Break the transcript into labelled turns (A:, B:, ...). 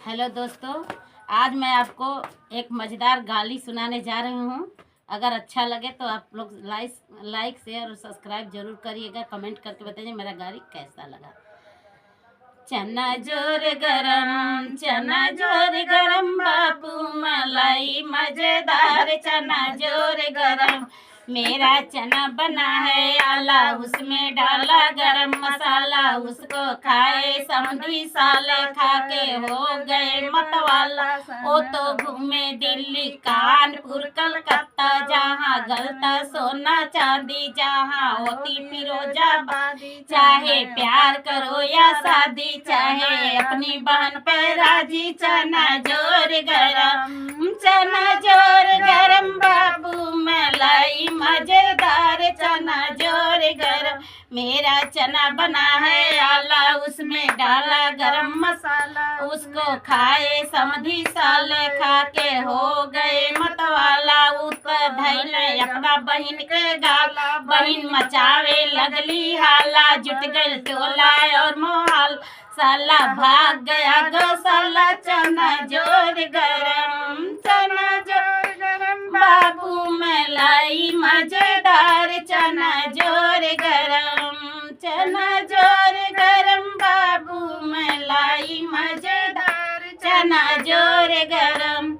A: Hello दोस्तों, आज मैं आपको एक मज़ेदार गाली सुनाने जा रही हूँ। अगर अच्छा लगे तो आप लोग लाइक शेयर और सब्सक्राइब जरूर करिएगा। कमेंट करके बताइए मेरा गाली कैसा लगा। चना जोर गरम बाबू मलाई मजेदार। चना जोर गरम मेरा चना बना है आला, उसमें डाला गरम मसाला। उसको खाए समधी साले, खा के हो गए मतवाला। ओ तो घूमे दिल्ली कानपुर कलकत्ता, जहाँ गलता सोना चांदी, जहाँ होती फिरोजाबादी। चाहे प्यार करो या शादी, चाहे अपनी बहन पे राजी। चना जोर गरम बाबू मलाई मजेदार। चना जोर गरम मेरा चना बना है आला, उसमें डाला गरम मसाला। उसको खाए समधी साले, खा के हो गए मतवाला। ऊपर धैले अपना बहिन के गाला, बहिन मचावे लगली हाला। जुट गई टोला और मोहाल, साला भाग गया गौशाला। चना जोर गरम बाबू मलाई मजेदार। चना जोर गरम बाबू मलाई मजेदार। चना जोर गरम।